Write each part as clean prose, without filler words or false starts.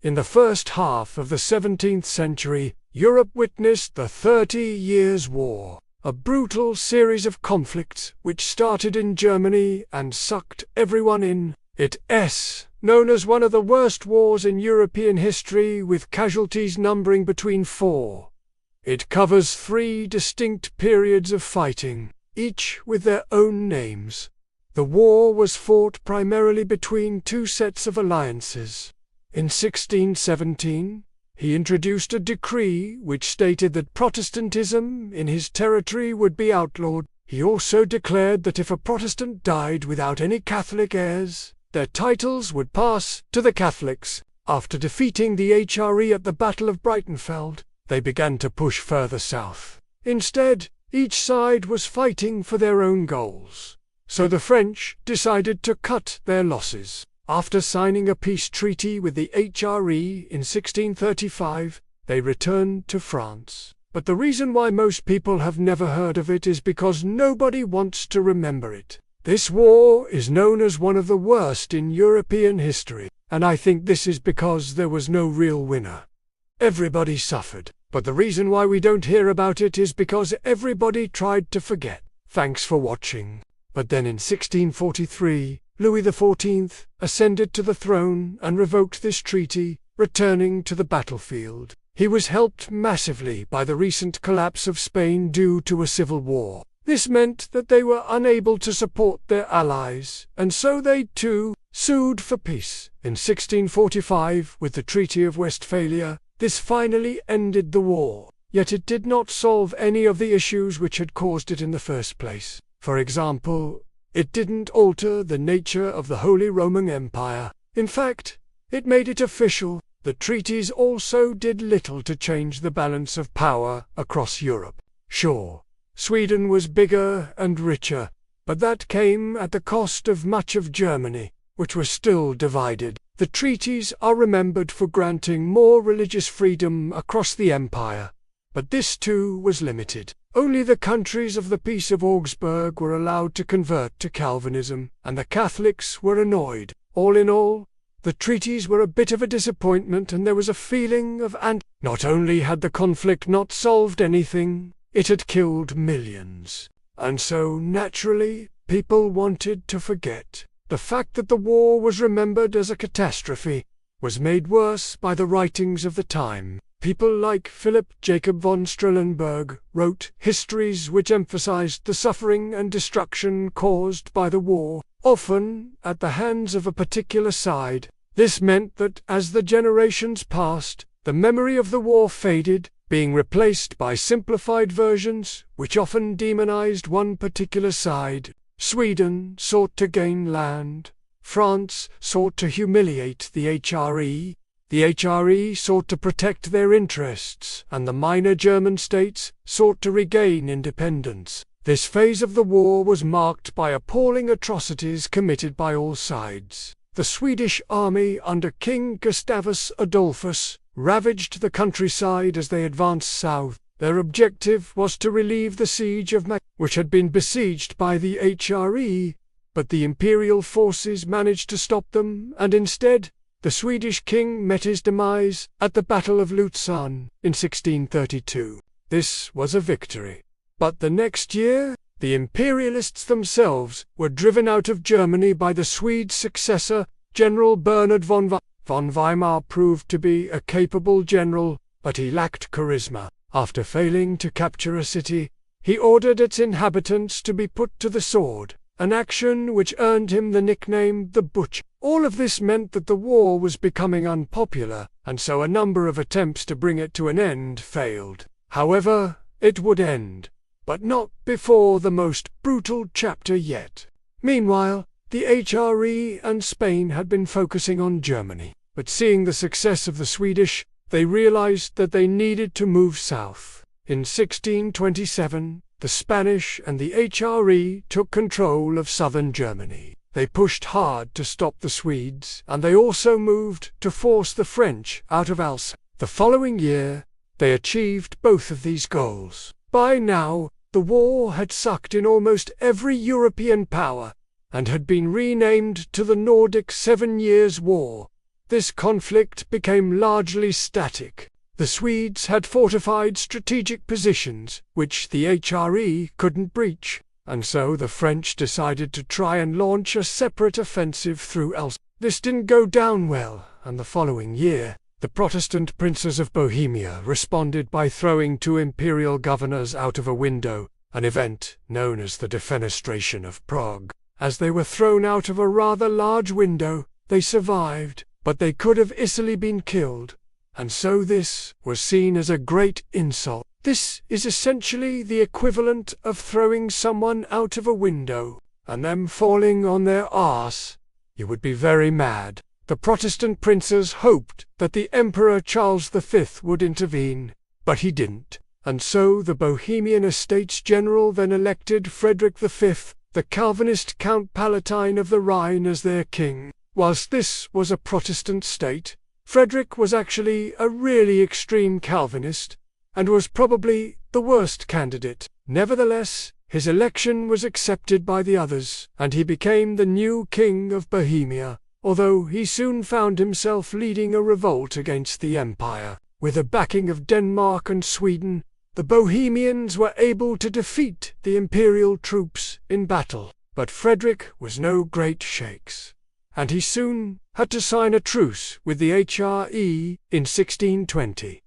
In the first half of the 17th century, Europe witnessed the 30 Years' War, a brutal series of conflicts which started in Germany and sucked everyone in. It's known as one of the worst wars in European history, with casualties numbering between 4. It covers 3 distinct periods of fighting, each with their own names. The war was fought primarily between 2 sets of alliances. In 1617, he introduced a decree which stated that Protestantism in his territory would be outlawed. He also declared that if a Protestant died without any Catholic heirs, their titles would pass to the Catholics. After defeating the HRE at the Battle of Breitenfeld, they began to push further south. Instead, each side was fighting for their own goals. So the French decided to cut their losses. After signing a peace treaty with the HRE in 1635, they returned to France. But the reason why most people have never heard of it is because nobody wants to remember it. This war is known as one of the worst in European history, and I think this is because there was no real winner. Everybody suffered, but the reason why we don't hear about it is because everybody tried to forget. Thanks for watching. But then in 1643, Louis XIV ascended to the throne and revoked this treaty, returning to the battlefield. He was helped massively by the recent collapse of Spain due to a civil war. This meant that they were unable to support their allies, and so they too sued for peace. In 1645, with the Treaty of Westphalia, this finally ended the war. Yet it did not solve any of the issues which had caused it in the first place. For example, it didn't alter the nature of the Holy Roman Empire. In fact, it made it official. The treaties also did little to change the balance of power across Europe. Sure, Sweden was bigger and richer, but that came at the cost of much of Germany, which was still divided. The treaties are remembered for granting more religious freedom across the empire, but this too was limited. Only the countries of the Peace of Augsburg were allowed to convert to Calvinism, and the Catholics were annoyed. All in all, the treaties were a bit of a disappointment, and there was a feeling of Not only had the conflict not solved anything, it had killed millions. And so, naturally, people wanted to forget. The fact that the war was remembered as a catastrophe was made worse by the writings of the time. People like Philip Jacob von Strahlenberg wrote histories which emphasized the suffering and destruction caused by the war, often at the hands of a particular side. This meant that, as the generations passed, the memory of the war faded, being replaced by simplified versions which often demonized one particular side. Sweden sought to gain land. France sought to humiliate the HRE. The HRE sought to protect their interests, and the minor German states sought to regain independence. This phase of the war was marked by appalling atrocities committed by all sides. The Swedish army under King Gustavus Adolphus ravaged the countryside as they advanced south. Their objective was to relieve the siege of which had been besieged by the HRE, but the imperial forces managed to stop them, and instead, the Swedish king met his demise at the Battle of Luzern in 1632. This was a victory. But the next year, the imperialists themselves were driven out of Germany by the Swedes' successor, General Bernhard von Weimar. Von Weimar proved to be a capable general, but he lacked charisma. After failing to capture a city, he ordered its inhabitants to be put to the sword, an action which earned him the nickname the Butcher. All of this meant that the war was becoming unpopular, and so a number of attempts to bring it to an end failed. However, it would end, but not before the most brutal chapter yet. Meanwhile, the HRE and Spain had been focusing on Germany, but seeing the success of the Swedish, they realized that they needed to move south. In 1627, the Spanish and the HRE took control of southern Germany. They pushed hard to stop the Swedes, and they also moved to force the French out of Alsace. The following year, they achieved both of these goals. By now, the war had sucked in almost every European power, and had been renamed to the Nordic 7 Years' War. this conflict became largely static. The Swedes had fortified strategic positions, which the HRE couldn't breach, and so the French decided to try and launch a separate offensive through Elsass. This didn't go down well, and the following year, the Protestant princes of Bohemia responded by throwing two imperial governors out of a window, an event known as the Defenestration of Prague. As they were thrown out of a rather large window, they survived, but they could have easily been killed, and so this was seen as a great insult. This is essentially the equivalent of throwing someone out of a window, and them falling on their arse. You would be very mad. The Protestant princes hoped that the Emperor Charles V would intervene, but he didn't, and so the Bohemian Estates General then elected Frederick V, the Calvinist Count Palatine of the Rhine, as their king. Whilst this was a Protestant state, Frederick was actually a really extreme Calvinist, and was probably the worst candidate. Nevertheless, his election was accepted by the others, and he became the new king of Bohemia, although he soon found himself leading a revolt against the empire. With the backing of Denmark and Sweden, the Bohemians were able to defeat the imperial troops in battle. But Frederick was no great shakes, and he soon had to sign a truce with the HRE in 1620.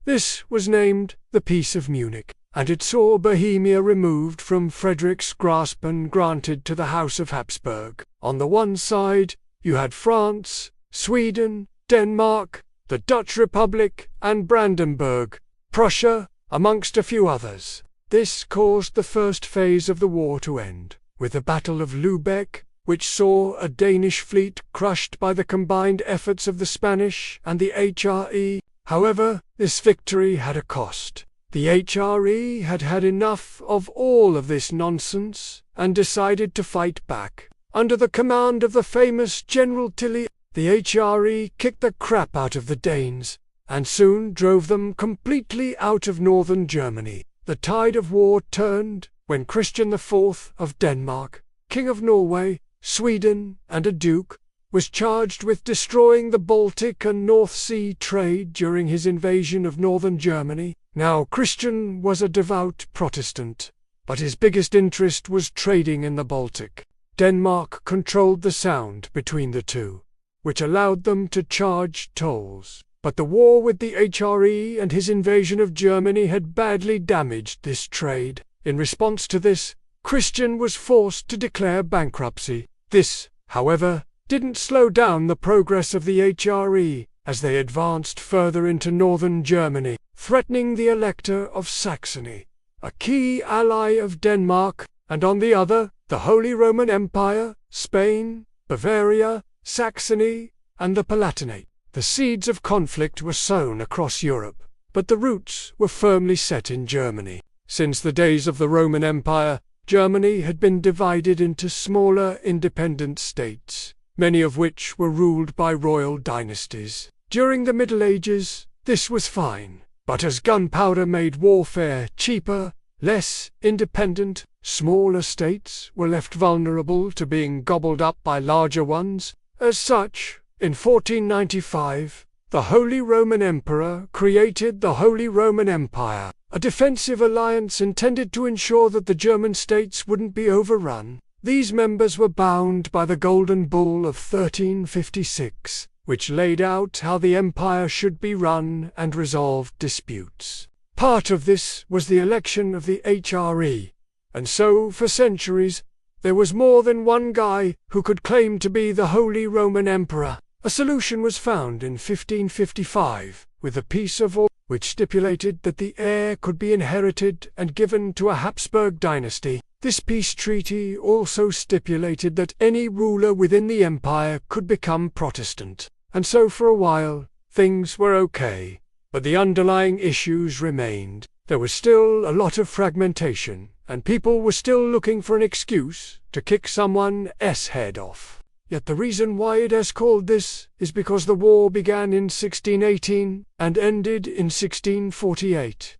This was named the Peace of Munich, and it saw Bohemia removed from Frederick's grasp and granted to the House of Habsburg. On the one side, you had France, Sweden, Denmark, the Dutch Republic, and Brandenburg, Prussia, amongst a few others. This caused the first phase of the war to end, with the Battle of Lübeck, which saw a Danish fleet crushed by the combined efforts of the Spanish and the HRE. However, this victory had a cost. The HRE had had enough of all of this nonsense, and decided to fight back. Under the command of the famous General Tilly, the HRE kicked the crap out of the Danes, and soon drove them completely out of northern Germany. The tide of war turned when Christian IV of Denmark, King of Norway, Sweden, and a duke, was charged with destroying the Baltic and North Sea trade during his invasion of northern Germany. Now Christian was a devout Protestant, but his biggest interest was trading in the Baltic. Denmark controlled the Sound between the two, which allowed them to charge tolls. But the war with the HRE and his invasion of Germany had badly damaged this trade. In response to this, Christian was forced to declare bankruptcy. This, however, didn't slow down the progress of the HRE as they advanced further into northern Germany, threatening the Elector of Saxony, a key ally of Denmark, and on the other, the Holy Roman Empire, Spain, Bavaria, Saxony, and the Palatinate. The seeds of conflict were sown across Europe, but the roots were firmly set in Germany. Since the days of the Roman Empire, Germany had been divided into smaller independent states, many of which were ruled by royal dynasties. During the Middle Ages, this was fine, but as gunpowder made warfare cheaper, less independent, smaller states were left vulnerable to being gobbled up by larger ones. As such, in 1495, the Holy Roman Emperor created the Holy Roman Empire, a defensive alliance intended to ensure that the German states wouldn't be overrun. These members were bound by the Golden Bull of 1356, which laid out how the empire should be run and resolved disputes. Part of this was the election of the HRE, and so, for centuries, there was more than one guy who could claim to be the Holy Roman Emperor. A solution was found in 1555 with the Peace of Orleans, which stipulated that the heir could be inherited and given to a Habsburg dynasty. This peace treaty also stipulated that any ruler within the empire could become Protestant. And so for a while, things were okay, but the underlying issues remained. There was still a lot of fragmentation, and people were still looking for an excuse to kick someone's head off. Yet the reason why it is called this is because the war began in 1618 and ended in 1648.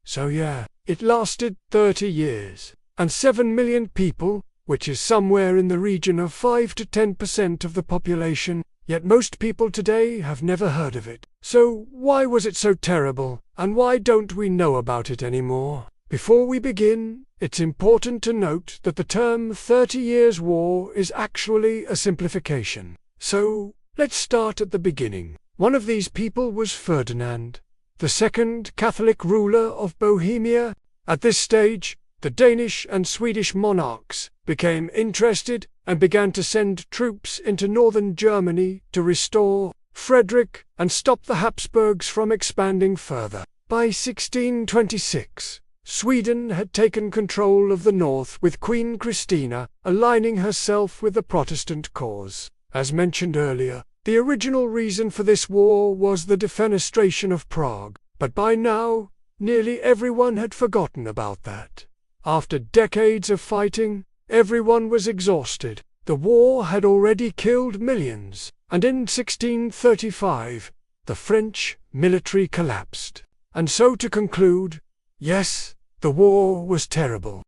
So yeah, it lasted 30 years, and 7 million people which is somewhere in the region of 5 to 10% of the population, yet most people today have never heard of it. So why was it so terrible, and why don't we know about it anymore? Before we begin, it's important to note that the term 30 Years' War is actually a simplification. So, let's start at the beginning. One of these people was Ferdinand, the second Catholic ruler of Bohemia. At this stage, the Danish and Swedish monarchs became interested and began to send troops into northern Germany to restore Frederick and stop the Habsburgs from expanding further. By 1626, Sweden had taken control of the north, with Queen Christina aligning herself with the Protestant cause. As mentioned earlier, the original reason for this war was the defenestration of Prague, but by now, nearly everyone had forgotten about that. After decades of fighting, everyone was exhausted. The war had already killed millions, and in 1635, the French military collapsed. And so to conclude, yes, the war was terrible.